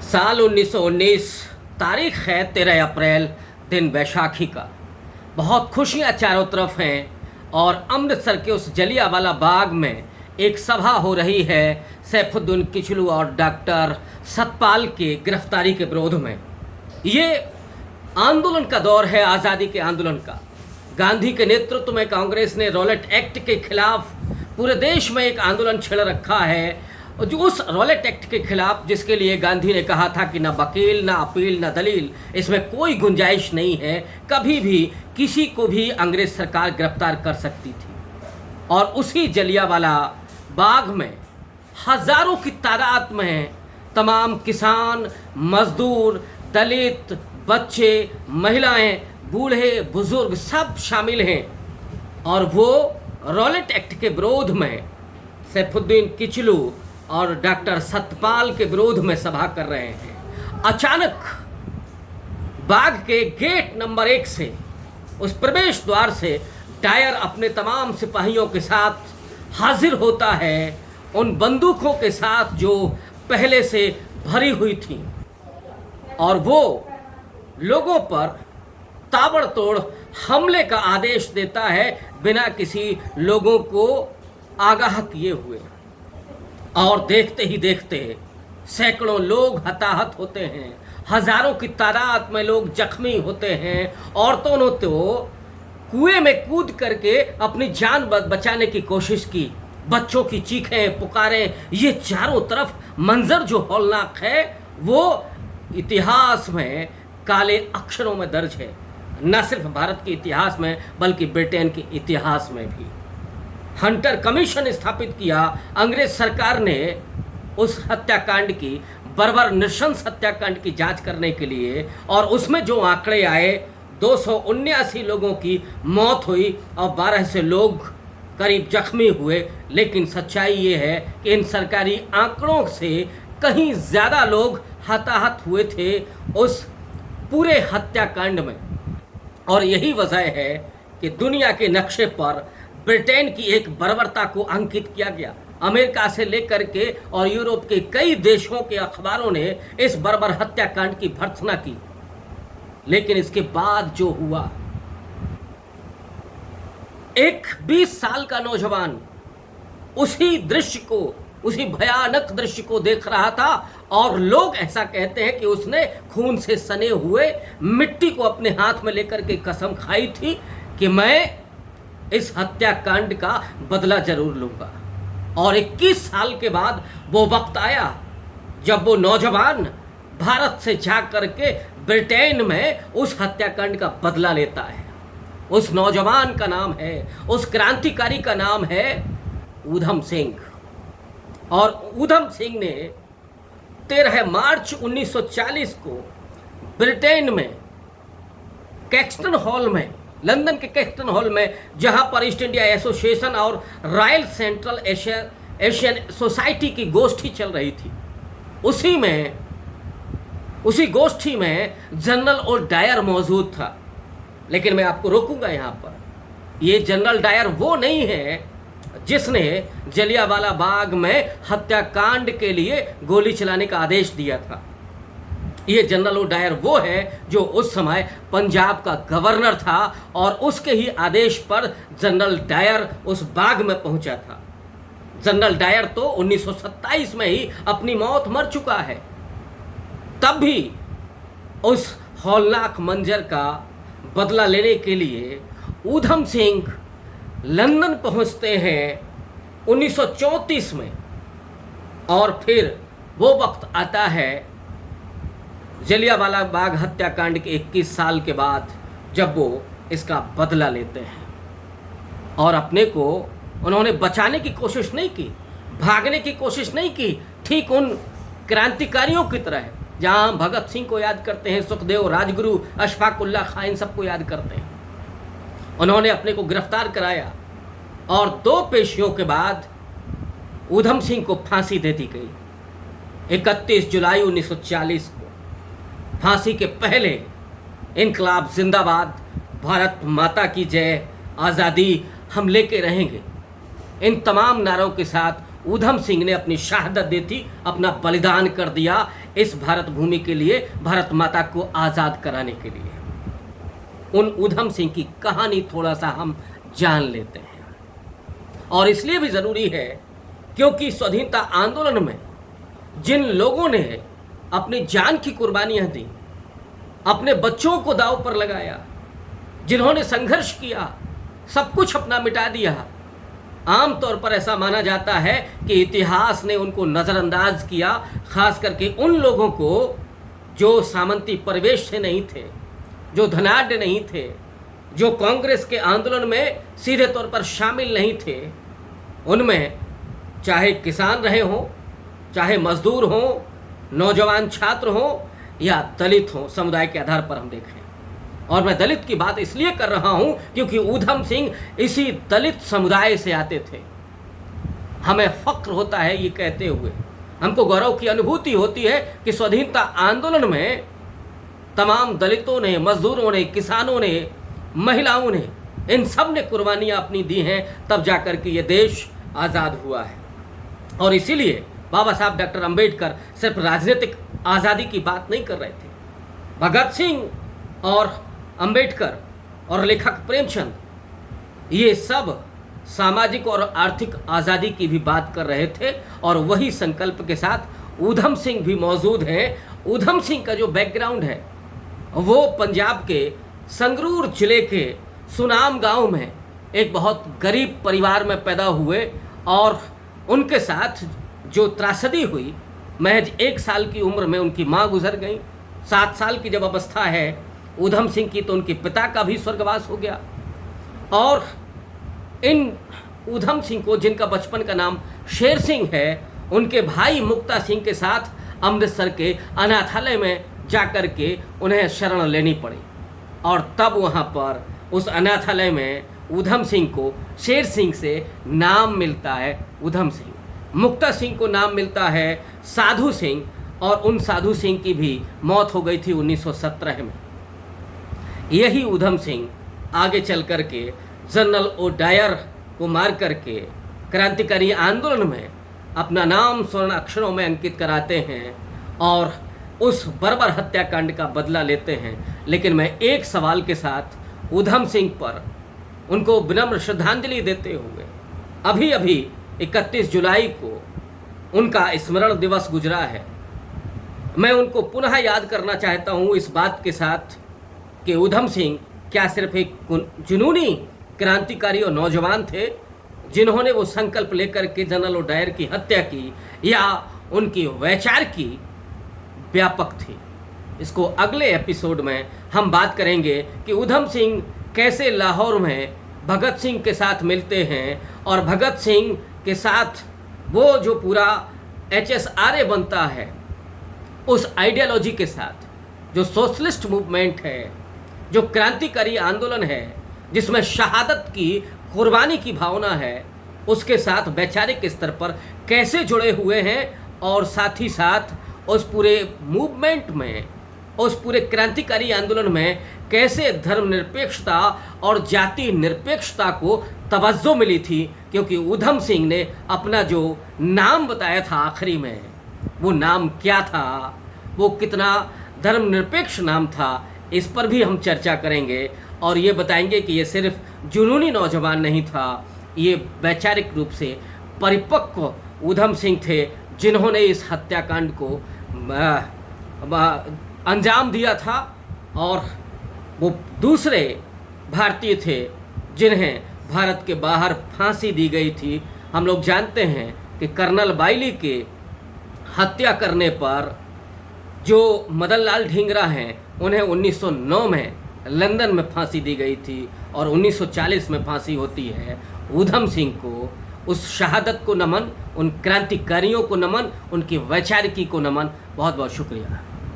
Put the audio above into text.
साल 1919, तारीख है 13 अप्रैल, दिन वैशाखी का। बहुत खुशियाँ चारों तरफ हैं और अमृतसर के उस जलियांवाला बाग में एक सभा हो रही है सैफुद्दीन किचलू और डॉक्टर सतपाल के गिरफ्तारी के विरोध में। ये आंदोलन का दौर है, आज़ादी के आंदोलन का। गांधी के नेतृत्व में कांग्रेस ने रॉलेट एक्ट के खिलाफ पूरे देश में एक आंदोलन छेड़ रखा है। जो उस रॉलेट एक्ट के खिलाफ जिसके लिए गांधी ने कहा था कि ना वकील, ना अपील, ना दलील, इसमें कोई गुंजाइश नहीं है, कभी भी किसी को भी अंग्रेज सरकार गिरफ्तार कर सकती थी। और उसी जलियांवाला बाग में हजारों की तादाद में तमाम किसान, मजदूर, दलित, बच्चे, महिलाएं, बूढ़े, बुजुर्ग सब शामिल हैं और वो रॉलेट एक्ट के विरोध में सैफुद्दीन किचलू और डॉक्टर सतपाल के विरोध में सभा कर रहे हैं। अचानक बाग के गेट नंबर 1 से, उस प्रवेश द्वार से डायर अपने तमाम सिपाहियों के साथ हाजिर होता है, उन बंदूकों के साथ जो पहले से भरी हुई थी, और वो लोगों पर ताबड़तोड़ हमले का आदेश देता है बिना किसी लोगों को आगाह किए हुए। और देखते ही देखते सैकड़ों लोग हताहत होते हैं, हजारों की तादाद में लोग जख्मी होते हैं। औरतों ने तो कुएं में कूद करके अपनी जान बचाने की कोशिश की। बच्चों की चीखें, पुकारें, ये चारों तरफ मंजर जो हौलनाक है वो इतिहास में काले अक्षरों में दर्ज है। न सिर्फ भारत के इतिहास में बल्कि ब्रिटेन के इतिहास में भी। हंटर कमीशन स्थापित किया अंग्रेज सरकार ने उस हत्याकांड की, बर्बर नृशंस हत्याकांड की जांच करने के लिए, और उसमें जो आंकड़े आए 279 लोगों की मौत हुई और 12 से लोग करीब जख्मी हुए। लेकिन सच्चाई ये है कि इन सरकारी आंकड़ों से कहीं ज़्यादा लोग हताहत हुए थे उस पूरे हत्याकांड में। और यही वजह है कि दुनिया के नक्शे पर ब्रिटेन की एक बर्बरता को अंकित किया गया। अमेरिका से लेकर के और यूरोप के कई देशों के अखबारों ने इस बर्बर हत्याकांड की भर्त्सना की। लेकिन इसके बाद जो हुआ, एक 20 साल का नौजवान उसी दृश्य को, उसी भयानक दृश्य को देख रहा था और लोग ऐसा कहते हैं कि उसने खून से सने हुए मिट्टी को अपने हाथ में लेकर के कसम खाई थी कि मैं इस हत्याकांड का बदला जरूर लूंगा। और 21 साल के बाद वो वक्त आया जब वो नौजवान भारत से जा करके ब्रिटेन में उस हत्याकांड का बदला लेता है। उस नौजवान का नाम है, उस क्रांतिकारी का नाम है ऊधम सिंह। और ऊधम सिंह ने 13 मार्च 1940 को ब्रिटेन में कैक्सटन हॉल में, लंदन के कैक्सटन हॉल में, जहां पर ईस्ट इंडिया एसोसिएशन और रॉयल सेंट्रल एशियन सोसाइटी की गोष्ठी चल रही थी, उसी गोष्ठी में जनरल ओ डायर मौजूद था। लेकिन मैं आपको रोकूंगा यहाँ पर। ये जनरल डायर वो नहीं है जिसने जलियांवाला बाग में हत्याकांड के लिए गोली चलाने का आदेश दिया था। ये जनरल ओ डायर वो है जो उस समय पंजाब का गवर्नर था और उसके ही आदेश पर जनरल डायर उस बाग में पहुंचा था। जनरल डायर तो 1927 में ही अपनी मौत मर चुका है। तब भी उस हौलनाक मंजर का बदला लेने के लिए ऊधम सिंह लंदन पहुंचते हैं 1934 में। और फिर वो वक्त आता है जलियांवाला बाग हत्याकांड के 21 साल के बाद, जब वो इसका बदला लेते हैं। और अपने को उन्होंने बचाने की कोशिश नहीं की, भागने की कोशिश नहीं की, ठीक उन क्रांतिकारियों की तरह जहां हम भगत सिंह को याद करते हैं, सुखदेव, राजगुरु, अशफाक उल्लाह खां, इन सबको याद करते हैं। उन्होंने अपने को गिरफ्तार कराया और 2 पेशियों के बाद ऊधम सिंह को फांसी दे दी गई 31 जुलाई 1940 को। फांसी के पहले इनकलाब जिंदाबाद, भारत माता की जय, आज़ादी हम लेके रहेंगे, इन तमाम नारों के साथ ऊधम सिंह ने अपनी शहादत दी थी, अपना बलिदान कर दिया इस भारत भूमि के लिए, भारत माता को आज़ाद कराने के लिए। उन ऊधम सिंह की कहानी थोड़ा सा हम जान लेते हैं, और इसलिए भी ज़रूरी है क्योंकि स्वाधीनता आंदोलन में जिन लोगों ने अपनी जान की कुर्बानियाँ दी, अपने बच्चों को दांव पर लगाया, जिन्होंने संघर्ष किया, सब कुछ अपना मिटा दिया, आमतौर पर ऐसा माना जाता है कि इतिहास ने उनको नज़रअंदाज किया, खास करके उन लोगों को जो सामंती परिवेश से नहीं थे, जो धनाढ़ नहीं थे, जो कांग्रेस के आंदोलन में सीधे तौर पर शामिल नहीं थे। उनमें चाहे किसान रहे हों, चाहे मजदूर हों, नौजवान छात्र हों या दलित हों, समुदाय के आधार पर हम देखें। और मैं दलित की बात इसलिए कर रहा हूं क्योंकि ऊधम सिंह इसी दलित समुदाय से आते थे। हमें फक्र होता है ये कहते हुए, हमको गौरव की अनुभूति होती है कि स्वाधीनता आंदोलन में तमाम दलितों ने, मजदूरों ने, किसानों ने, महिलाओं ने, इन सब ने कुर्बानियाँ अपनी दी हैं, तब जाकर के ये देश आज़ाद हुआ है। और इसीलिए बाबा साहब डॉक्टर अंबेडकर सिर्फ राजनीतिक आज़ादी की बात नहीं कर रहे थे। भगत सिंह और अंबेडकर और लेखक प्रेमचंद ये सब सामाजिक और आर्थिक आज़ादी की भी बात कर रहे थे, और वही संकल्प के साथ ऊधम सिंह भी मौजूद हैं। ऊधम सिंह का जो बैकग्राउंड है वो पंजाब के संगरूर जिले के सुनाम गांव में एक बहुत गरीब परिवार में पैदा हुए, और उनके साथ जो त्रासदी हुई, महज 1 साल की उम्र में उनकी माँ गुजर गई। 7 साल की जब अवस्था है ऊधम सिंह की तो उनके पिता का भी स्वर्गवास हो गया। और इन ऊधम सिंह को, जिनका बचपन का नाम शेर सिंह है, उनके भाई मुक्ता सिंह के साथ अमृतसर के अनाथालय में जाकर के उन्हें शरण लेनी पड़ी। और तब वहाँ पर उस अनाथालय में ऊधम सिंह को शेर सिंह से नाम मिलता है ऊधम सिंह, मुक्ता सिंह को नाम मिलता है साधु सिंह, और उन साधु सिंह की भी मौत हो गई थी 1917 में। यही ऊधम सिंह आगे चल कर के जनरल ओडायर को मार करके क्रांतिकारी आंदोलन में अपना नाम स्वर्ण अक्षरों में अंकित कराते हैं और उस बर्बर हत्याकांड का बदला लेते हैं। लेकिन मैं एक सवाल के साथ ऊधम सिंह पर उनको विनम्र श्रद्धांजलि देते हुए, अभी अभी 31 जुलाई को उनका स्मरण दिवस गुजरा है, मैं उनको पुनः याद करना चाहता हूँ इस बात के साथ कि ऊधम सिंह क्या सिर्फ एक जुनूनी क्रांतिकारी और नौजवान थे जिन्होंने वो संकल्प लेकर के जनरल ओडायर की हत्या की, या उनकी वैचार की व्यापक थी। इसको अगले एपिसोड में हम बात करेंगे कि ऊधम सिंह कैसे लाहौर में भगत सिंह के साथ मिलते हैं, और भगत सिंह के साथ वो जो पूरा HSRA बनता है, उस आइडियोलॉजी के साथ जो सोशलिस्ट मूवमेंट है, जो क्रांतिकारी आंदोलन है, जिसमें शहादत की, कुर्बानी की भावना है, उसके साथ वैचारिक स्तर पर कैसे जुड़े हुए हैं, और साथ ही साथ उस पूरे मूवमेंट में, उस पूरे क्रांतिकारी आंदोलन में कैसे धर्मनिरपेक्षता और जाति निरपेक्षता को तवज्जो मिली थी। क्योंकि ऊधम सिंह ने अपना जो नाम बताया था आखिरी में, वो नाम क्या था, वो कितना धर्मनिरपेक्ष नाम था, इस पर भी हम चर्चा करेंगे और ये बताएंगे कि ये सिर्फ जुनूनी नौजवान नहीं था, ये वैचारिक रूप से परिपक्व ऊधम सिंह थे जिन्होंने इस हत्याकांड को अंजाम दिया था, और वो दूसरे भारतीय थे जिन्हें भारत के बाहर फांसी दी गई थी। हम लोग जानते हैं कि कर्नल बाइली के हत्या करने पर जो मदन लाल ढींगरा हैं, उन्हें 1909 में लंदन में फांसी दी गई थी, और 1940 में फांसी होती है। ऊधम सिंह को उस शहादत को नमन, उन क्रांतिकारियों को नमन, उनकी वैचारिकी को नमन। बहुत बहुत शुक्रिया।